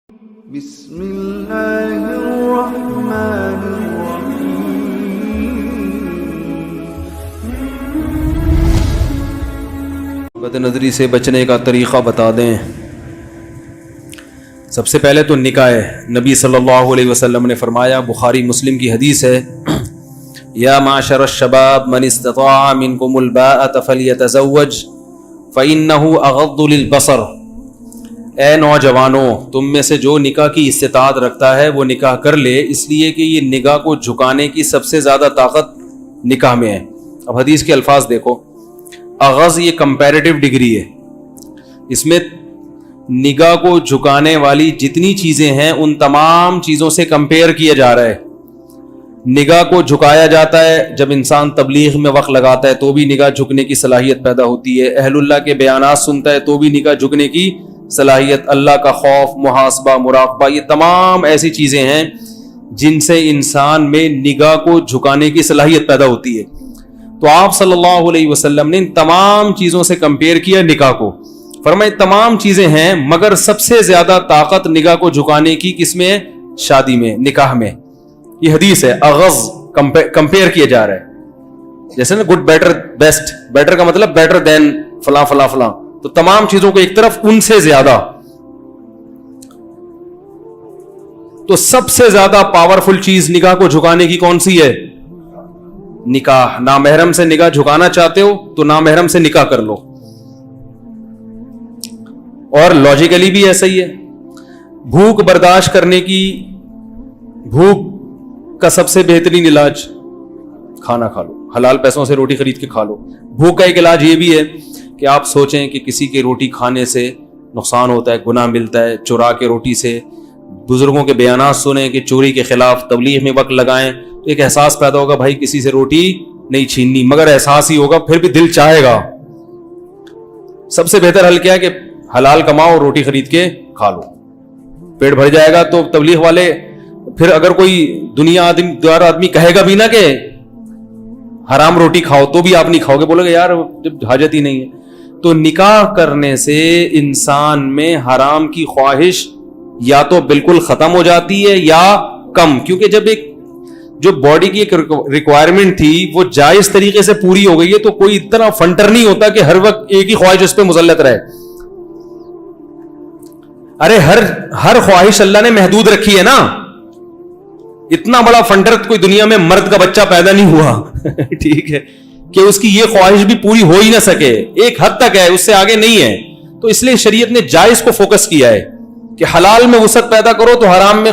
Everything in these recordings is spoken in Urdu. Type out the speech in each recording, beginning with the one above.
بسم اللہ الرحمن الرحیم۔ بد نظری سے بچنے کا طریقہ بتا دیں۔ سب سے پہلے تو نکاح ہے۔ نبی صلی اللہ علیہ وسلم نے فرمایا، بخاری مسلم کی حدیث ہے، یا معشر الشباب من استطاع منکم الباءۃ فلیتزوج فإنہ اغض للبصر۔ اے نوجوانوں، تم میں سے جو نکاح کی استطاعت رکھتا ہے وہ نکاح کر لے، اس لیے کہ یہ نگاہ کو جھکانے کی سب سے زیادہ طاقت نکاح میں ہے۔ اب حدیث کے الفاظ دیکھو، اغض یہ کمپیریٹیو ڈگری ہے، اس میں نگاہ کو جھکانے والی جتنی چیزیں ہیں ان تمام چیزوں سے کمپیئر کیا جا رہا ہے۔ نگاہ کو جھکایا جاتا ہے جب انسان تبلیغ میں وقت لگاتا ہے تو بھی نگاہ جھکنے کی صلاحیت پیدا ہوتی ہے، اہل اللہ کے بیانات سنتا ہے تو بھی نگاہ جھکنے کی صلاحیت، اللہ کا خوف، محاسبہ، مراقبہ، یہ تمام ایسی چیزیں ہیں جن سے انسان میں نگاہ کو جھکانے کی صلاحیت پیدا ہوتی ہے۔ تو آپ صلی اللہ علیہ وسلم نے ان تمام چیزوں سے کمپیئر کیا نکاح کو، فرمائے تمام چیزیں ہیں مگر سب سے زیادہ طاقت نگاہ کو جھکانے کی کس میں ہے؟ شادی میں، نکاح میں۔ یہ حدیث ہے، اغض کمپیئر کیا جا رہا ہے، جیسے نا گڈ، بیٹر، بیسٹ، بیٹر کا مطلب بیٹر دین فلاں فلاں فلاں، تو تمام چیزوں کو ایک طرف، ان سے زیادہ۔ تو سب سے زیادہ پاورفل چیز نگاہ کو جھکانے کی کون سی ہے؟ نکاح۔ نامحرم سے نگاہ جھکانا چاہتے ہو تو نامحرم سے نکاح کر لو، اور لاجیکلی بھی ایسا ہی ہے۔ بھوک برداشت کرنے کی، بھوک کا سب سے بہترین علاج کھانا کھا لو، حلال پیسوں سے روٹی خرید کے کھا لو۔ بھوک کا ایک علاج یہ بھی ہے کہ آپ سوچیں کہ کسی کی روٹی کھانے سے نقصان ہوتا ہے، گناہ ملتا ہے، چرا کے روٹی سے بزرگوں کے بیانات سنیں کہ چوری کے خلاف تبلیغ میں وقت لگائیں، تو ایک احساس پیدا ہوگا بھائی کسی سے روٹی نہیں چھیننی، مگر احساس ہی ہوگا، پھر بھی دل چاہے گا۔ سب سے بہتر حل کیا ہے کہ حلال کماؤ، روٹی خرید کے کھا لو، پیٹ بھر جائے گا۔ تو تبلیغ والے پھر اگر کوئی دنیا دار آدمی کہے گا بھی نا کہ حرام روٹی کھاؤ تو بھی آپ نہیں کھاؤ گے، بولے گا یار جب حاجت ہی نہیں ہے۔ تو نکاح کرنے سے انسان میں حرام کی خواہش یا تو بالکل ختم ہو جاتی ہے یا کم، کیونکہ جب ایک جو باڈی کی ایک ریکوائرمنٹ تھی وہ جائز طریقے سے پوری ہو گئی ہے تو کوئی اتنا فنٹر نہیں ہوتا کہ ہر وقت ایک ہی خواہش اس پہ مسلط رہے۔ ارے ہر خواہش اللہ نے محدود رکھی ہے نا، اتنا بڑا فنٹر کوئی دنیا میں مرد کا بچہ پیدا نہیں ہوا ٹھیک ہے، کہ اس کی یہ خواہش بھی پوری ہو ہی نہ سکے، ایک حد تک ہے، اس سے آگے نہیں ہے۔ تو اس لیے شریعت نے جائز کو فوکس کیا ہے کہ حلال میں وسعت پیدا کرو تو حرام میں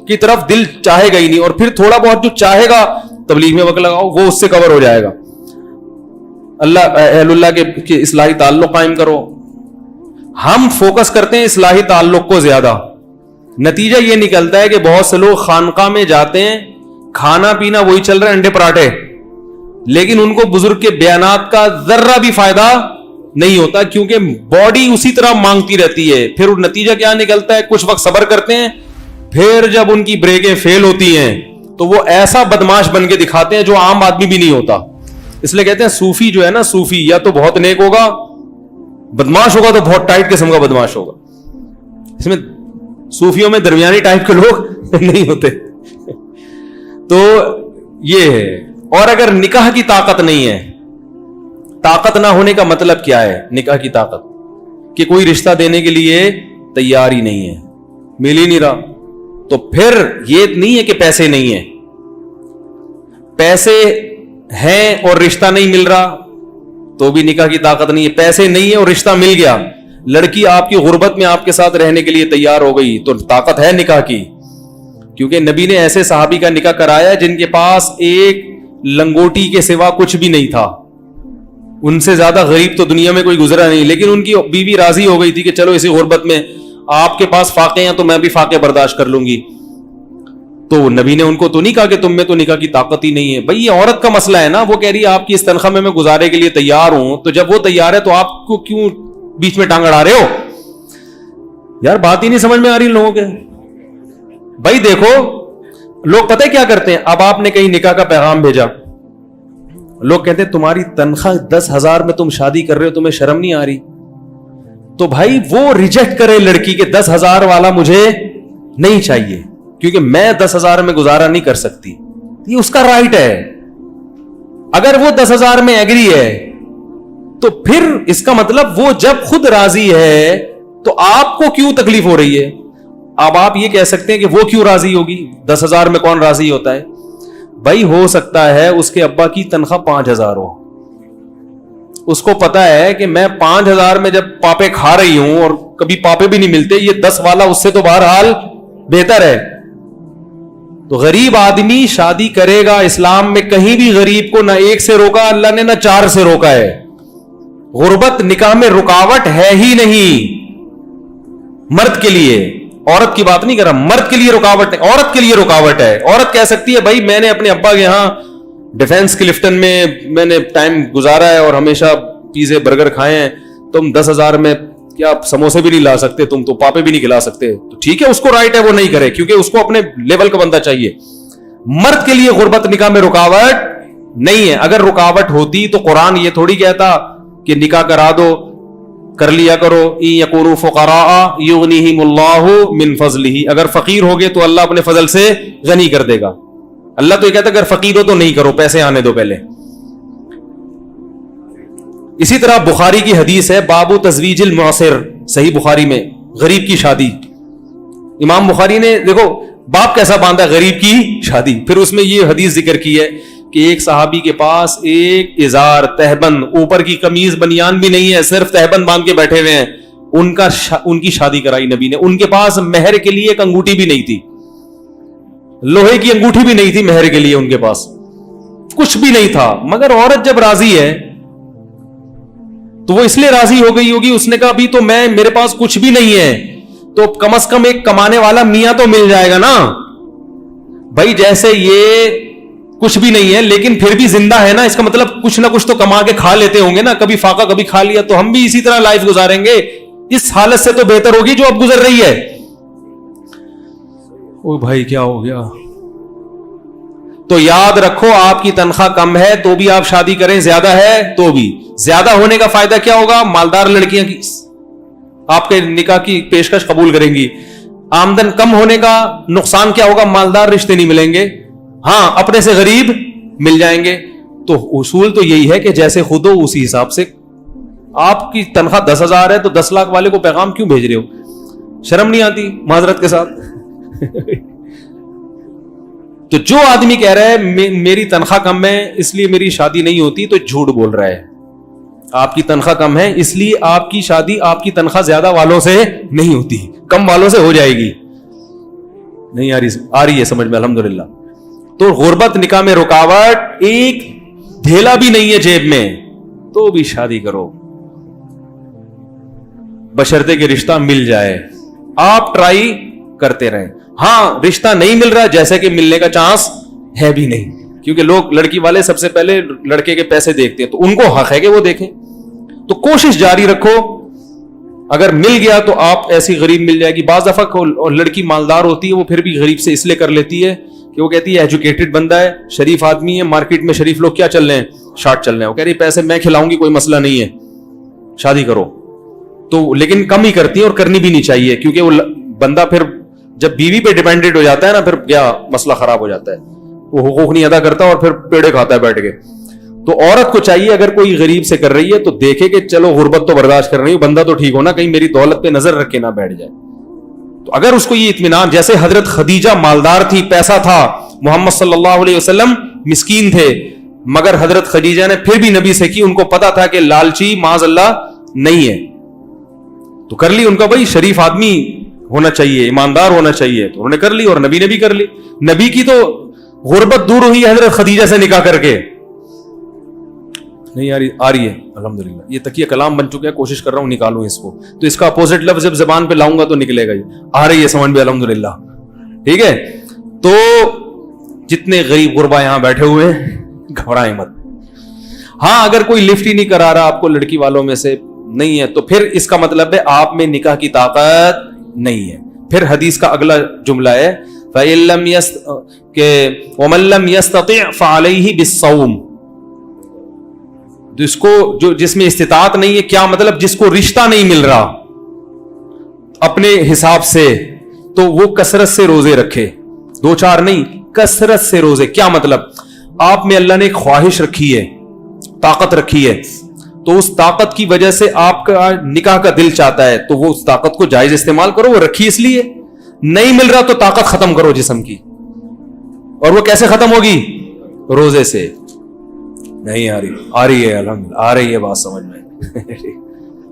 کی طرف دل چاہے گا ہی نہیں، اور پھر تھوڑا بہت جو چاہے گا تبلیغ میں وقت لگاؤ، وہ اس سے کور ہو جائے گا۔ اہل اللہ کے اصلاحی تعلق قائم کرو۔ ہم فوکس کرتے ہیں اصلاحی تعلق کو زیادہ، نتیجہ یہ نکلتا ہے کہ بہت سے لوگ خانقاہ میں جاتے ہیں، کھانا پینا وہی چل رہا ہے، انڈے پراٹھے، لیکن ان کو بزرگ کے بیانات کا ذرہ بھی فائدہ نہیں ہوتا، کیونکہ باڈی اسی طرح مانگتی رہتی ہے۔ پھر نتیجہ کیا نکلتا ہے؟ کچھ وقت صبر کرتے ہیں، پھر جب ان کی بریکیں فیل ہوتی ہیں تو وہ ایسا بدماش بن کے دکھاتے ہیں جو عام آدمی بھی نہیں ہوتا۔ اس لیے کہتے ہیں صوفی جو ہے نا، صوفی یا تو بہت نیک ہوگا، بدماش ہوگا تو بہت ٹائٹ قسم کا بدماش ہوگا۔ اس میں صوفیوں میں درمیانی ٹائپ کے لوگ نہیں ہوتے۔ تو یہ ہے۔ اور اگر نکاح کی طاقت نہیں ہے، طاقت نہ ہونے کا مطلب کیا ہے؟ نکاح کی طاقت کہ کوئی رشتہ دینے کے لیے تیار ہی نہیں ہے، مل ہی نہیں رہا، تو پھر یہ نہیں ہے کہ پیسے نہیں ہیں، پیسے ہیں اور رشتہ نہیں مل رہا تو بھی نکاح کی طاقت نہیں ہے۔ پیسے نہیں ہے اور رشتہ مل گیا، لڑکی آپ کی غربت میں آپ کے ساتھ رہنے کے لیے تیار ہو گئی تو طاقت ہے نکاح کی، کیونکہ نبی نے ایسے صحابی کا نکاح کرایا جن کے پاس ایک لنگوٹی کے سوا کچھ بھی نہیں تھا، ان سے زیادہ غریب تو دنیا میں کوئی گزرا نہیں، لیکن ان کی بیوی راضی ہو گئی تھی کہ چلو اسی غربت میں آپ کے پاس فاقے ہیں تو میں بھی فاقے برداشت کر لوں گی۔ تو نبی نے ان کو تو نہیں کہا کہ تم میں تو نکاح کی طاقت ہی نہیں ہے۔ بھئی یہ عورت کا مسئلہ ہے نا، وہ کہہ رہی ہے آپ کی اس تنخواہ میں گزارے کے لیے تیار ہوں، تو جب وہ تیار ہے تو آپ کو کیوں بیچ میں ٹانگ اڑا رہے ہو؟ یار بات ہی نہیں سمجھ میں آ رہی لوگوں کے۔ بھائی دیکھو لوگ پتہ ہے کیا کرتے ہیں، اب آپ نے کہیں نکاح کا پیغام بھیجا، لوگ کہتے ہیں تمہاری تنخواہ 10,000 میں تم شادی کر رہے ہو، تمہیں شرم نہیں آ رہی؟ تو بھائی وہ ریجیکٹ کرے لڑکی کے 10,000 والا مجھے نہیں چاہیے کیونکہ میں 10,000 میں گزارا نہیں کر سکتی. یہ اس کا رائٹ ہے. اگر وہ 10,000 میں ایگری ہے تو پھر اس کا مطلب وہ جب خود راضی ہے تو آپ کو کیوں تکلیف ہو رہی ہے؟ اب آپ یہ کہہ سکتے ہیں کہ وہ کیوں راضی ہوگی؟ 10,000 میں کون راضی ہوتا ہے بھائی؟ ہو سکتا ہے اس کے ابا کی تنخواہ 5,000 ہو. اس کو پتا ہے کہ میں 5,000 میں جب پاپے کھا رہی ہوں اور کبھی پاپے بھی نہیں ملتے, یہ 10 والا اس سے تو بہرحال بہتر ہے. تو غریب آدمی شادی کرے گا. اسلام میں کہیں بھی غریب کو نہ 1 سے روکا اللہ نے, نہ 4 سے روکا ہے. غربت نکاح میں رکاوٹ ہے ہی نہیں. مرد کے لیے, عورت کی بات نہیں کر رہا, مرد کے لیے رکاوٹ ہے, عورت کے لیے رکاوٹ ہے. عورت کہہ سکتی ہے بھائی میں نے اپنے ابا کے یہاں ڈیفینس کلفٹن میں نے ٹائم گزارا ہے اور ہمیشہ پیزے برگر کھائے ہیں, تم 10,000 میں کیا سموسے بھی نہیں لا سکتے, تم تو پاپے بھی نہیں کھلا سکتے. تو ٹھیک ہے, اس کو رائٹ ہے وہ نہیں کرے کیونکہ اس کو اپنے لیول کا بندہ چاہیے. مرد کے لیے غربت نکاح میں رکاوٹ نہیں ہے. اگر رکاوٹ ہوتی تو قرآن یہ تھوڑی کہتا کہ نکاح کرا دو, کر لیا کرو. ان یکونوا فقراء یغنیہم اللہ من فضلہ, اگر فقیر ہوگے تو اللہ اپنے فضل سے غنی کر دے گا. اللہ تو یہ کہتا ہے اگر فقیر ہو تو نہیں کرو, پیسے آنے دو پہلے. اسی طرح بخاری کی حدیث ہے باب تزویج المعسر, صحیح بخاری میں, غریب کی شادی. امام بخاری نے دیکھو باب کیسا باندھا, غریب کی شادی. پھر اس میں یہ حدیث ذکر کی ہے کہ ایک صحابی کے پاس ایک ازار تہبند, اوپر کی قمیض بنیان بھی نہیں ہے, صرف تہبند باندھ کے بیٹھے ہوئے ہیں. ان کی شادی کرائی نبی نے. ان کے پاس مہر کے لیے ایک انگوٹھی بھی نہیں تھی, لوہے کی انگوٹھی بھی نہیں تھی مہر کے لیے, ان کے پاس کچھ بھی نہیں تھا. مگر عورت جب راضی ہے تو وہ اس لیے راضی ہو گئی ہوگی, اس نے کہا ابھی تو میرے پاس کچھ بھی نہیں ہے تو کم از کم ایک کمانے والا میاں تو مل جائے گا نا. بھائی جیسے یہ کچھ بھی نہیں ہے لیکن پھر بھی زندہ ہے نا, اس کا مطلب کچھ نہ کچھ تو کما کے کھا لیتے ہوں گے نا, کبھی فاقہ کبھی کھا لیا. تو ہم بھی اسی طرح لائف گزاریں گے, اس حالت سے تو بہتر ہوگی جو اب گزر رہی ہے. او بھائی کیا ہو گیا؟ تو یاد رکھو آپ کی تنخواہ کم ہے تو بھی آپ شادی کریں, زیادہ ہے تو بھی. زیادہ ہونے کا فائدہ کیا ہوگا؟ مالدار لڑکیاں کی آپ کے نکاح کی پیشکش قبول کریں گی. آمدن کم ہونے کا نقصان کیا ہوگا؟ مالدار رشتے نہیں ملیں گے, ہاں اپنے سے غریب مل جائیں گے. تو اصول تو یہی ہے کہ جیسے خود ہو اسی حساب سے. آپ کی تنخواہ 10,000 ہے تو 10 لاکھ والے کو پیغام کیوں بھیج رہے ہو؟ شرم نہیں آتی معذرت کے ساتھ؟ تو جو آدمی کہہ رہا ہے میری تنخواہ کم ہے اس لیے میری شادی نہیں ہوتی, تو جھوٹ بول رہا ہے. آپ کی تنخواہ کم ہے اس لیے آپ کی شادی آپ کی تنخواہ زیادہ والوں سے نہیں ہوتی, کم والوں سے ہو جائے گی. نہیں آ رہی ہے سمجھ میں الحمدللہ. تو غربت نکاح میں رکاوٹ, ایک دھیلا بھی نہیں ہے جیب میں تو بھی شادی کرو, بشرطے کہ رشتہ مل جائے. آپ ٹرائی کرتے رہیں. ہاں رشتہ نہیں مل رہا جیسے کہ ملنے کا چانس ہے بھی نہیں, کیونکہ لوگ لڑکی والے سب سے پہلے لڑکے کے پیسے دیکھتے ہیں, تو ان کو حق ہے کہ وہ دیکھیں. تو کوشش جاری رکھو, اگر مل گیا تو آپ ایسی غریب مل جائے گی. بعض دفعہ لڑکی مالدار ہوتی ہے وہ پھر بھی غریب سے اس لیے کر لیتی ہے کہ وہ کہتی ہے ایجوکیٹڈ بندہ ہے, شریف آدمی ہے, مارکیٹ میں شریف لوگ کیا چل رہے ہیں, شارٹ چل رہے ہیں, وہ کہہ رہی پیسے میں کھلاؤں گی کوئی مسئلہ نہیں ہے, شادی کرو. تو لیکن کم ہی کرتی ہے اور کرنی بھی نہیں چاہیے, کیونکہ وہ بندہ پھر جب بیوی پہ ڈیپینڈنٹ ہو جاتا ہے نا, پھر کیا مسئلہ خراب ہو جاتا ہے, وہ حقوق نہیں ادا کرتا اور پھر پیڑے کھاتا ہے بیٹھ کے. تو عورت کو چاہیے اگر کوئی غریب سے کر رہی ہے تو دیکھے کہ چلو غربت تو برداشت کر رہی ہوں, بندہ تو ٹھیک ہونا, کہیں میری دولت پہ نظر رکھ کے نہ بیٹھ جائے. تو اگر اس کو یہ اطمینان, جیسے حضرت خدیجہ مالدار تھی, پیسہ تھا, محمد صلی اللہ علیہ وسلم مسکین تھے, مگر حضرت خدیجہ نے پھر بھی نبی سے کی, ان کو پتا تھا کہ لالچی معاذ اللہ نہیں ہے, تو کر لی. ان کا بھائی شریف آدمی ہونا چاہیے, ایماندار ہونا چاہیے, تو انہوں نے کر لی اور نبی نے بھی کر لی. نبی کی تو غربت دور ہوئی حضرت خدیجہ سے نکاح کر کے. نہیں آ رہی ہے الحمدللہ. یہ تکیہ کلام بن چکا ہے, کوشش کر رہا ہوں نکالوں اس کو, تو اس کا اپوزٹ لفظ جب زبان پہ لاؤں گا تو نکلے گا. آ رہی ہے سمجھ میں الحمدللہ, ٹھیک ہے. تو جتنے غریب غربا یہاں بیٹھے ہوئے ہیں گھبرائیں مت. ہاں اگر کوئی لفٹ ہی نہیں کرا رہا آپ کو لڑکی والوں میں سے نہیں ہے تو پھر اس کا مطلب ہے آپ میں نکاح کی طاقت نہیں ہے. پھر حدیث کا اگلا جملہ ہے وَمَن لَّمْ يَسْتَطِعْ فَعَلَيْهِ بِالصَّوْمِ, جس میں استطاعت نہیں ہے, کیا مطلب جس کو رشتہ نہیں مل رہا اپنے حساب سے, تو وہ کثرت سے روزے رکھے, 2-4 نہیں, کثرت سے روزے. کیا مطلب؟ آپ میں اللہ نے ایک خواہش رکھی ہے, طاقت رکھی ہے, تو اس طاقت کی وجہ سے آپ کا نکاح کا دل چاہتا ہے, تو وہ اس طاقت کو جائز استعمال کرو. وہ رکھی اس لیے, نہیں مل رہا تو طاقت ختم کرو جسم کی. اور وہ کیسے ختم ہوگی؟ روزے سے. نہیں آ رہی ہے الحمدللہ, آ رہی ہے بات سمجھ میں.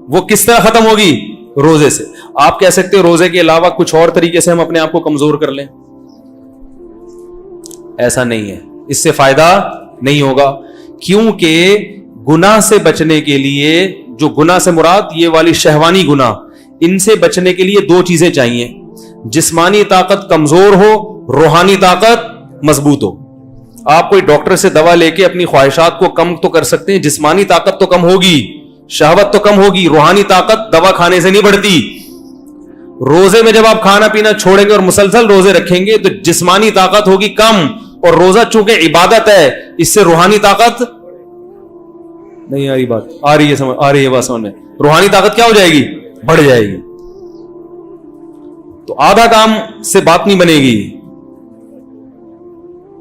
وہ کس طرح ختم ہوگی؟ روزے سے. آپ کہہ سکتے ہیں روزے کے علاوہ کچھ اور طریقے سے ہم اپنے آپ کو کمزور کر لیں, ایسا نہیں ہے, اس سے فائدہ نہیں ہوگا. کیونکہ گناہ سے بچنے کے لیے, جو گناہ سے مراد یہ والی شہوانی گناہ, ان سے بچنے کے لیے 2 چیزیں چاہیے. جسمانی طاقت کمزور ہو, روحانی طاقت مضبوط ہو. آپ کوئی ڈاکٹر سے دوا لے کے اپنی خواہشات کو کم تو کر سکتے ہیں, جسمانی طاقت تو کم ہوگی, شہوت تو کم ہوگی, روحانی طاقت دوا کھانے سے نہیں بڑھتی. روزے میں جب آپ کھانا پینا چھوڑیں گے اور مسلسل روزے رکھیں گے تو جسمانی طاقت ہوگی کم, اور روزہ چونکہ عبادت ہے اس سے روحانی طاقت نہیں آ رہی. بات آ رہی ہے, سمجھ آ رہی ہے بات سمجھ میں. روحانی طاقت کیا ہو جائے گی؟ بڑھ جائے گی. تو آدھا کام سے بات نہیں بنے گی.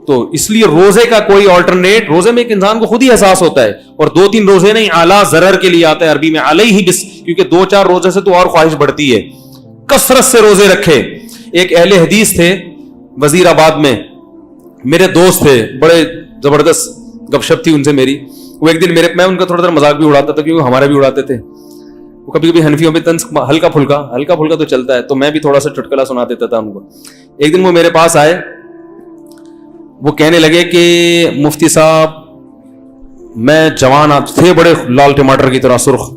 تو اس لیے روزے کا کوئی آلٹرنیٹ, روزے میں ایک انسان کو خود ہی احساس ہوتا ہے, اور 2-3 روزے نہیں, اعلیٰ ضرر کے لیے آتا ہے عربی میں علیہ بس, کیونکہ 2-4 روزے سے تو اور خواہش بڑھتی ہے. کثرت سے روزے رکھے. ایک اہل حدیث تھے وزیر آباد میں, میرے دوست تھے, بڑے زبردست گپ شپ تھی ان سے میری. وہ ایک دن میں ان کا تھوڑا سا مذاق بھی اڑاتا تھا, کیونکہ ہمارا بھی اڑاتے تھے. وہ کبھی کبھی حنفیوں پہ طنز ہلکا پھلکا تو چلتا ہے, تو میں بھی تھوڑا سا چٹکلا سنا دیتا تھا ان کو. ایک دن وہ میرے پاس آئے, وہ کہنے لگے کہ مفتی صاحب, میں جوان آپ تھے بڑے لال ٹماٹر کی طرح سرخ,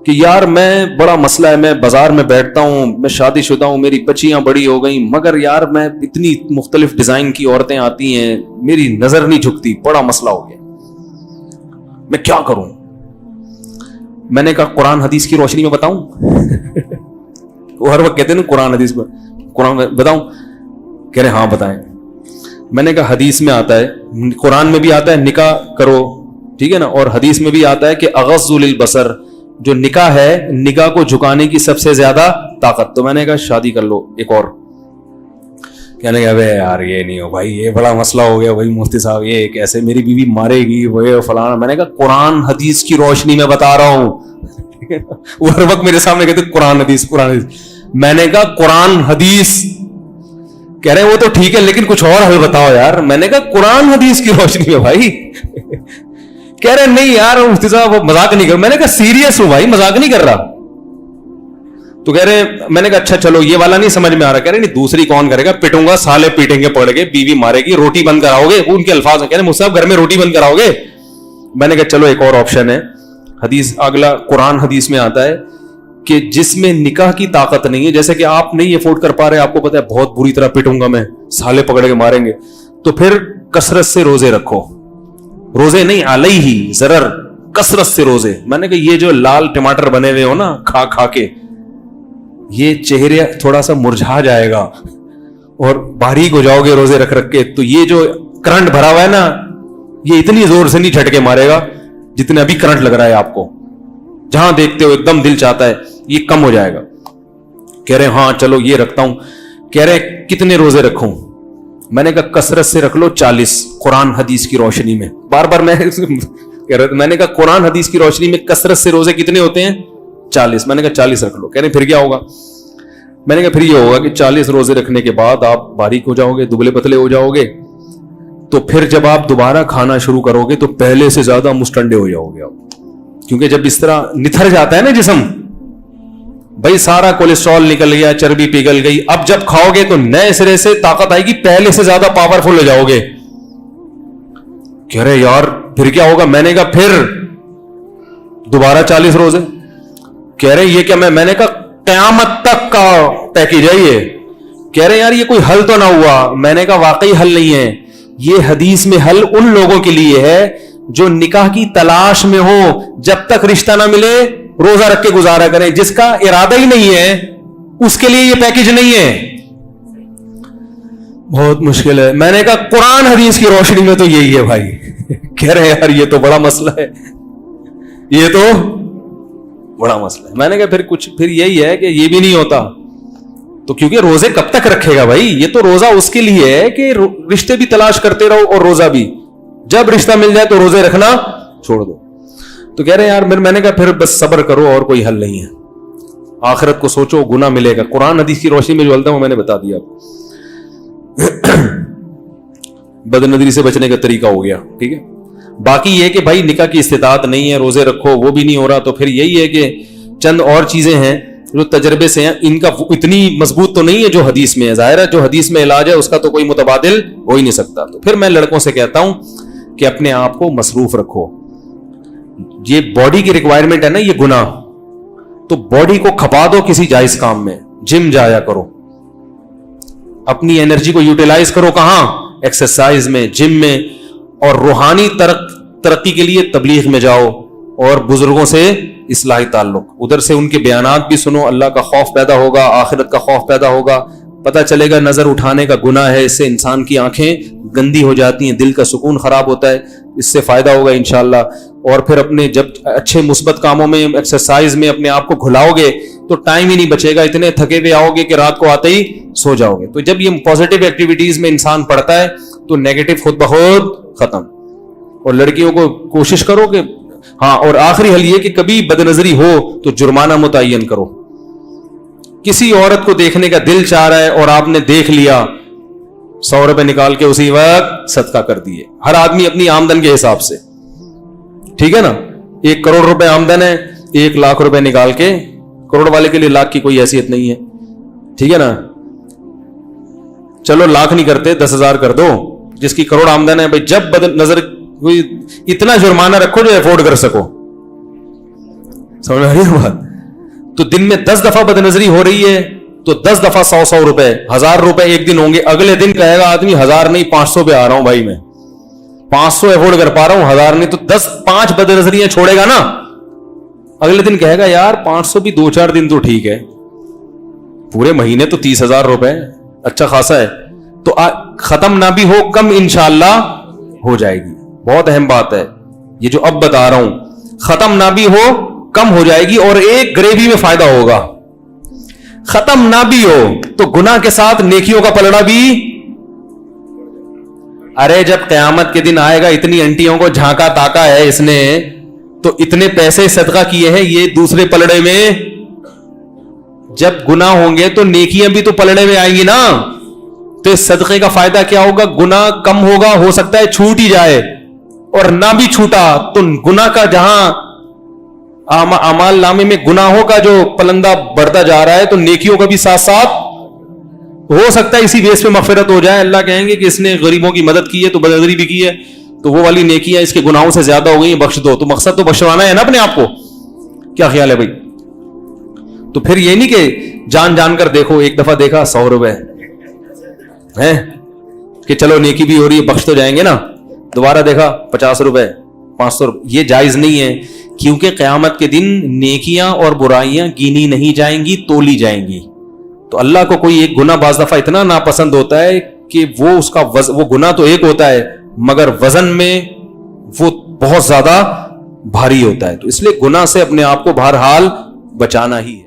کہ یار میں بڑا مسئلہ ہے, میں بازار میں بیٹھتا ہوں, میں شادی شدہ ہوں, میری بچیاں بڑی ہو گئیں, مگر یار میں اتنی مختلف ڈیزائن کی عورتیں آتی ہیں, میری نظر نہیں جھکتی, بڑا مسئلہ ہو گیا, میں کیا کروں؟ میں نے کہا قرآن حدیث کی روشنی میں بتاؤں. وہ ہر وقت کہتے ہیں نا قرآن حدیث پر, قرآن بتاؤں؟ کہہ رہے ہاں بتائیں. میں نے کہا حدیث میں آتا ہے, قرآن میں بھی آتا ہے نکاح کرو, ٹھیک ہے نا, اور حدیث میں بھی آتا ہے کہ اغض للبصر, جو نکاح ہے نگاہ کو جھکانے کی سب سے زیادہ طاقت. تو میں نے کہا شادی کر لو ایک اور. کہنے لگا بھائی یار یہ نہیں ہو بھائی, یہ بڑا مسئلہ ہو گیا بھائی مفتی صاحب, یہ کیسے میری بیوی مارے گی وہ فلانا. میں نے کہا قرآن حدیث کی روشنی میں بتا رہا ہوں. وہ ہر وقت میرے سامنے کہتے قرآن حدیث قرآن حدیث. میں نے کہا قرآن حدیث. کہہ رہے ہیں وہ تو ٹھیک ہے لیکن کچھ اور حل بتاؤ یار. میں نے کہا قرآن حدیث کی روشنی میں بھائی. کہہ رہے نہیں یار مفتی صاحب وہ مذاق نہیں کر. میں نے کہا سیریس ہوں بھائی, مذاق نہیں کر رہا. تو کہہ رہے میں نے کہا اچھا چلو یہ والا نہیں سمجھ میں آ رہا. کہہ رہے نہیں دوسری کون کرے گا, پٹوں گا سالے پیٹیں گے پڑ گے, بیوی مارے گی, روٹی بند کراؤ گے. ان کے الفاظ ہیں, کہہ رہے مصعب گھر میں روٹی بند کراؤ گے. میں نے کہا چلو ایک اور آپشن ہے. حدیث اگلا قرآن حدیث میں آتا ہے کہ جس میں نکاح کی طاقت نہیں ہے, جیسے کہ آپ نہیں افورڈ کر پا رہے, آپ کو پتا ہے بہت بری طرح پٹوں گا میں, سالے پکڑ کے ماریں گے, تو پھر کثرت سے روزے رکھو. روزے نہیں علیہ ضرر, کثرت سے روزے. میں نے کہا یہ جو لال ٹماٹر بنے ہوئے ہو نا کھا کھا کے, یہ چہرے تھوڑا سا مرجھا جائے گا اور باریک ہو جاؤ گے روزے رکھ رکھ کے. تو یہ جو کرنٹ بھرا ہوا ہے نا, یہ اتنی زور سے نہیں جھٹکے مارے گا جتنے ابھی کرنٹ لگ رہا ہے آپ کو. جہاں دیکھتے ہو ایک دم دل چاہتا ہے, یہ کم ہو جائے گا. کہہ رہے ہاں چلو یہ رکھتا ہوں. کہہ رہے کتنے روزے رکھوں؟ میں نے کہا کثرت سے رکھ لو 40 قرآن حدیث کی روشنی میں. بار بار میں نے کہا قرآن حدیث کی روشنی میں کثرت سے روزے کتنے ہوتے ہیں؟ 40. میں نے کہا 40 رکھ لو. کہہ رہے پھر کیا ہوگا؟ میں نے کہا پھر یہ ہوگا کہ 40 روزے رکھنے کے بعد آپ باریک ہو جاؤ گے, دبلے پتلے ہو جاؤ گے. تو پھر جب آپ دوبارہ کھانا شروع کرو گے تو پہلے سے زیادہ مستنڈے ہو جاؤ گے آپ, کیونکہ جب اس طرح نتھر جاتا ہے نا جسم, بھائی سارا کولیسٹرول نکل گیا, چربی پگھل گئی. اب جب کھاؤ گے تو نئے سرے سے طاقت آئے گی, پہلے سے زیادہ پاورفل ہو جاؤ گے. کہہ رہے یار پھر کیا ہوگا؟ میں نے کہا پھر دوبارہ 40 روزے. کہہ رہے یہ کیا؟ میں نے کہا قیامت تک کا پیکیج ہے یہ. کہہ رہے یار یہ کوئی حل تو نہ ہوا. میں نے کہا واقعی حل نہیں ہے. یہ حدیث میں حل ان لوگوں کے لیے ہے جو نکاح کی تلاش میں ہو, جب تک رشتہ نہ ملے روزہ رکھ کے گزارا کریں. جس کا ارادہ ہی نہیں ہے اس کے لیے یہ پیکیج نہیں ہے. بہت مشکل ہے. میں نے کہا قرآن حدیث کی روشنی میں تو یہی ہے بھائی. کہہ رہے یار یہ تو بڑا مسئلہ ہے, یہ تو بڑا مسئلہ ہے. میں نے کہا پھر یہی ہے کہ یہ بھی نہیں ہوتا تو کیونکہ روزے کب تک رکھے گا بھائی؟ یہ تو روزہ اس کے لیے ہے کہ رشتے بھی تلاش کرتے رہو اور روزہ بھی، جب رشتہ مل جائے تو روزے رکھنا چھوڑ دو. تو کہہ رہے ہیں یار میں نے کہا پھر بس صبر کرو اور کوئی حل نہیں ہے، آخرت کو سوچو، گناہ ملے گا. قرآن حدیث کی روشنی میں جو چلتا ہوں میں نے بتا دیا آپ کو. بد نظری سے بچنے کا طریقہ ہو گیا. ٹھیک ہے، باقی یہ کہ بھائی نکاح کی استطاعت نہیں ہے، روزے رکھو، وہ بھی نہیں ہو رہا، تو پھر یہی ہے کہ چند اور چیزیں ہیں جو تجربے سے ہیں، ان کا اتنی مضبوط تو نہیں ہے جو حدیث میں ہے. ظاہر ہے جو حدیث میں علاج ہے اس کا تو کوئی متبادل ہو ہی نہیں سکتا. تو پھر میں لڑکوں سے کہتا ہوں کہ اپنے آپ کو مصروف رکھو. یہ باڈی کی ریکوائرمنٹ ہے نا یہ گناہ، تو باڈی کو کھپا دو کسی جائز کام میں. جم جایا کرو، اپنی انرجی کو یوٹیلائز کرو. کہاں؟ ایکسرسائز میں، جم میں. اور روحانی ترقی کے لیے تبلیغ میں جاؤ اور بزرگوں سے اصلاحی تعلق، ادھر سے ان کے بیانات بھی سنو. اللہ کا خوف پیدا ہوگا، آخرت کا خوف پیدا ہوگا. پتہ چلے گا نظر اٹھانے کا گناہ ہے، اس سے انسان کی آنکھیں گندی ہو جاتی ہیں، دل کا سکون خراب ہوتا ہے، اس سے فائدہ ہوگا انشاءاللہ. اور پھر اپنے جب اچھے مثبت کاموں میں، ایکسرسائز میں اپنے آپ کو گھلاؤ گے تو ٹائم ہی نہیں بچے گا، اتنے تھکے ہوئے آؤ گے کہ رات کو آتے ہی سو جاؤ گے. تو جب یہ پازیٹیو ایکٹیویٹیز میں انسان پڑتا ہے تو نیگیٹو خود بخود ختم. اور لڑکیوں کو کوشش کرو کہ ہاں، اور آخری حل یہ کہ کبھی بد نظری ہو تو جرمانہ متعین کرو. کسی عورت کو دیکھنے کا دل چاہ رہا ہے اور آپ نے دیکھ لیا، 100 روپے نکال کے اسی وقت صدقہ کر دیے. ہر آدمی اپنی آمدن کے حساب سے، ٹھیک ہے نا. 1 کروڑ روپے آمدن ہے، 1 لاکھ روپے نکال کے، کروڑ والے کے لیے لاکھ کی کوئی حیثیت نہیں ہے، ٹھیک ہے نا. چلو لاکھ نہیں کرتے، 10,000 کر دو. جس کی کروڑ آمدن ہے بھائی، جب بد نظر کوئی اتنا جرمانہ رکھو جو افورڈ کر سکو. سمجھ میں آ رہی ہے بات؟ تو دن میں 10 دفعہ بد نظری ہو رہی ہے تو 10 دفعہ 100 روپے، 1000 روپے ایک دن ہوں گے. اگلے دن کہے گا آدمی 1000 نہیں 500 پہ آ رہا ہوں بھائی، میں 500 افورڈ کر پا رہا ہوں، 1000 نہیں. تو 5 بد نظریاں چھوڑے گا نا، اگلے دن کہے گا یار 500 بھی 2-4 دن تو ٹھیک ہے، پورے مہینے تو 30,000 روپے اچھا خاصا ہے. تو ختم نہ بھی ہو، کم انشاءاللہ ہو جائے گی. بہت اہم بات ہے یہ جو اب بتا رہا ہوں، ختم نہ بھی ہو کم ہو جائے گی. اور ایک گریوی میں فائدہ ہوگا. ختم نہ بھی ہو تو گناہ کے ساتھ نیکیوں کا پلڑا بھی. ارے جب قیامت کے دن آئے گا، اتنی انٹیوں کو جھانکا تاکا ہے اس نے، تو اتنے پیسے صدقہ کیے ہیں یہ دوسرے پلڑے میں. جب گناہ ہوں گے تو نیکیاں بھی تو پلڑے میں آئیں گی نا. تو اس صدقے کا فائدہ کیا ہوگا؟ گناہ کم ہوگا، ہو سکتا ہے چھوٹ ہی جائے، اور نہ بھی چھوٹا تو گناہ کا جہاں اعمال نامے میں گناہوں کا جو پلندہ بڑھتا جا رہا ہے، تو نیکیوں کا بھی ساتھ ساتھ ہو سکتا ہے اسی بیس پہ مغفرت ہو جائے. اللہ کہیں گے کہ اس نے غریبوں کی مدد کی ہے تو بدنظری بھی کی ہے، تو وہ والی نیکیاں اس کے گناہوں سے زیادہ ہو گئی ہیں، بخش دو. تو مقصد تو بخشوانا ہے نا اپنے آپ کو. کیا خیال ہے بھائی؟ تو پھر یہ نہیں کہ جان جان کر دیکھو، ایک دفعہ دیکھا 100 روپے ہے کہ چلو نیکی بھی ہو رہی ہے، بخش تو جائیں گے نا. دوبارہ دیکھا 50 روپے، 500 روپے. یہ جائز نہیں ہے، کیونکہ قیامت کے دن نیکیاں اور برائیاں گینی نہیں جائیں گی، تولی جائیں گی. تو اللہ کو کوئی ایک گناہ بعض دفعہ اتنا ناپسند ہوتا ہے کہ وہ اس کا وہ گناہ تو ایک ہوتا ہے مگر وزن میں وہ بہت زیادہ بھاری ہوتا ہے. تو اس لیے گناہ سے اپنے آپ کو بہرحال بچانا ہی ہے.